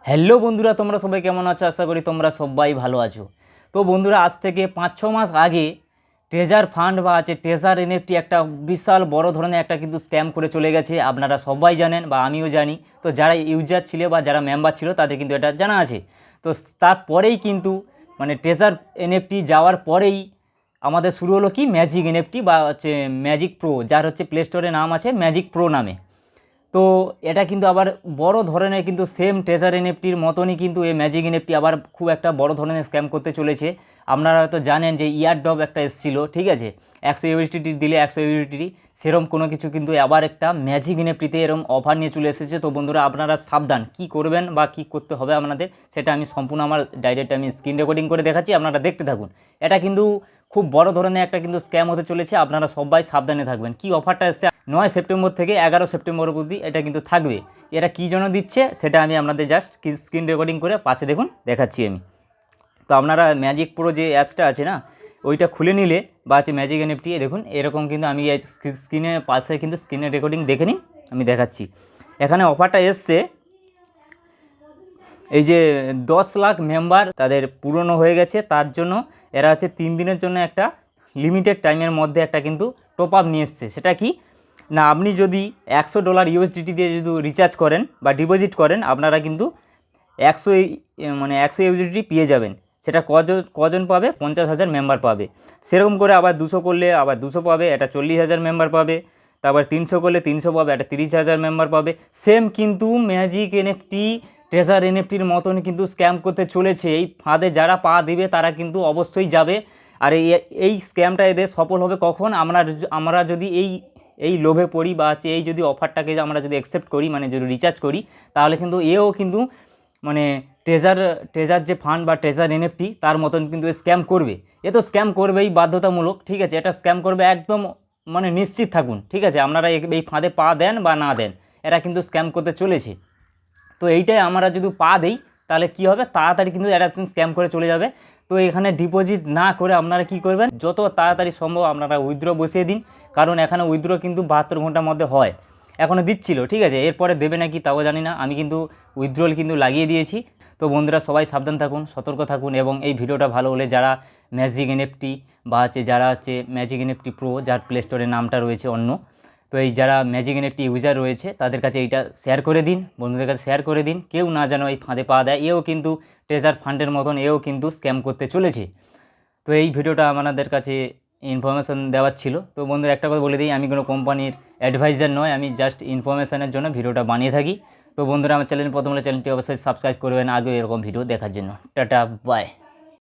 Hello বন্ধুরা, তোমরা সবাই কেমন আছো? আশা করি তোমরা সবাই ভালো আছো। তো বন্ধুরা, আজ থেকে 5-6 মাস আগে ট্রেজার ফান্ড বা ট্রেজার এনএফটি একটা বিশাল বড় ধরনের একটা কিন্তু স্ক্যাম করে চলে গেছে। আপনারা সবাই জানেন বা আমিও জানি। তো যারা ইউজার ছিল বা যারা মেম্বার ছিল তাদের কিন্তু এটা জানা আছে। তো তারপরেই কিন্তু ট্রেজার এনএফটি যাওয়ার পরেই আমাদের শুরু হলো কি ম্যাজিক এনএফটি বা ম্যাজিক প্রো, যার প্লে স্টোরে নাম আছে ম্যাজিক প্রো নামে। তো এটা কিন্তু আবার বড় ধরনের কিন্তু সেম ট্রেজার এনএফটির মতনই কিন্তু এই ম্যাজিক এনএফটি আবার খুব একটা বড় ধরনের স্ক্যাম করতে চলেছে। আপনারা হয়তো জানেন যে ইয়ারড্রপ একটা এসেছিলো, ঠিক আছে, 100 ইউএসডিটি দিলে 100 ইউএসডিটি, সেরকম কোনো কিছু কিন্তু আবার একটা ম্যাজিক এনএফটিতে এরকম অফার নিয়ে চলে এসেছে। তো বন্ধুরা, আপনারা সাবধান, কি করবেন বা কি করতে হবে আপনাদের সেটা আমি সম্পূর্ণ আমার ডাইরেক্ট আমি স্ক্রিন রেকর্ডিং করে দেখাচ্ছি, আপনারা দেখতে থাকুন। এটা কিন্তু খুব বড় ধরনের একটা কিন্তু স্ক্যাম হতে চলেছে, আপনারা সবাই সাবধানে থাকবেন। কি অফারটা এসছে 9 সেপ্টেম্বর থেকে 11 সেপ্টেম্বর অবধি এটা কিন্তু থাকবে। এরা কী জন্য দিচ্ছে সেটা আমি আপনাদের জাস্ট স্ক্রিন রেকর্ডিং করে পাশে দেখুন দেখাচ্ছি আমি। তো আপনারা ম্যাজিক প্রো যে অ্যাপসটা আছে না, ওইটা খুলে নিলে বা ম্যাজিক এনএফটি দেখুন এরকম কিন্তু আমি স্ক্রিনে পাশে কিন্তু স্ক্রিনের রেকর্ডিং দেখে নিন, আমি দেখাচ্ছি। এখানে অফারটা এসছে, এই যে 10 লাখ মেম্বার তাদের পুরনো হয়ে গেছে, তার জন্য এরা 3 দিনের জন্য একটা লিমিটেড টাইমের মধ্যে একটা কিন্তু টপ আপ নিয়ে এসছে। সেটা কি না, আপনি যদি $100 ইউএসডিটি দিয়ে যদি রিচার্জ করেন বা ডিপোজিট করেন, আপনারা কিন্তু 100 ইউএসডিটি পেয়ে যাবেন। সেটা কজন পাবে? 50,000 মেম্বার পাবে। সেরকম করে আবার 200 করলে আবার 200 পাবে, এটা 40,000 মেম্বার পাবে। তারপর 300 করলে 300 পাবে, এটা 30,000 মেম্বার পাবে। সেম কিন্তু ম্যাজিক এনএফটি ট্রেজার এনএফটির মতন কিন্তু স্ক্যাম করতে চলেছে। এই ফাঁদে যারা পা দিবে তারা কিন্তু অবশ্যই যাবে। আর এই স্ক্যামটা এদের সফল হবে কখন? আমরা যদি এই লোভে পড়ি বা এই যদি অফারটাকে আমরা যদি অ্যাকসেপ্ট করি, যদি রিচার্জ করি, তাহলে কিন্তু এও কিন্তু ট্রেজার যে ফান্ড বা ট্রেজার এনএফটি তার মতন কিন্তু স্ক্যাম করবে। এ তো স্ক্যাম করবেই বাধ্যতামূলক, ঠিক আছে, এটা স্ক্যাম করবে একদম, নিশ্চিত থাকুন, ঠিক আছে। আপনারা এই ফাঁদে পা দেন বা না দেন, এরা কিন্তু স্ক্যাম করতে চলেছে। তো এইটাই আমরা যদি পা দিই তাহলে কি হবে, তাড়াতাড়ি কিন্তু এরা স্ক্যাম করে চলে যাবে। তো এখানে ডিপোজিট না করে আপনারা কি করবেন, যত তাড়াতাড়ি সম্ভব আপনারা উইথড্র বসিয়ে দিন, কারণ এখানে উইথড্র কিন্তু 72 ঘন্টার মধ্যে হয়। এখনও দিচ্ছিল, ঠিক আছে, এরপরে দেবে নাকি তাও জানি না। আমি কিন্তু উইথড্রল কিন্তু লাগিয়ে দিয়েছি। তো বন্ধুরা, সবাই সাবধান থাকুন, সতর্ক থাকুন, এবং এই ভিডিওটা ভালো হলে যারা ম্যাজিক এনএফটি বা যারা ম্যাজিক এনএফটি প্রো, যার প্লে স্টোরের নামটা রয়েছে অন্য, তো এই যারা ম্যাজিক এনএফটি ইউজার রয়েছে তাদের কাছে এইটা শেয়ার করে দিন, বন্ধুদের কাছে শেয়ার করে দিন। কেউ না যেন এই ফাঁদে পা দেয়। এও কিন্তু ট্রেজার ফান্ডের মতন এও কিন্তু স্ক্যাম করতে চলেছে। তো এই ভিডিওটা আমাদের কাছে ইনফরমেশান দেওয়ার ছিল। তো বন্ধুরা, একটা কথা বলে দিই, আমি কোনো কোম্পানির অ্যাডভাইজার নয়, আমি জাস্ট ইনফরমেশানের জন্য ভিডিওটা বানিয়ে থাকি। তো বন্ধুরা, আমার চ্যানেল প্রথম হলে চ্যানেলটি অবশ্যই সাবস্ক্রাইব করবেন আগে এরকম ভিডিও দেখার জন্য। Tata, by.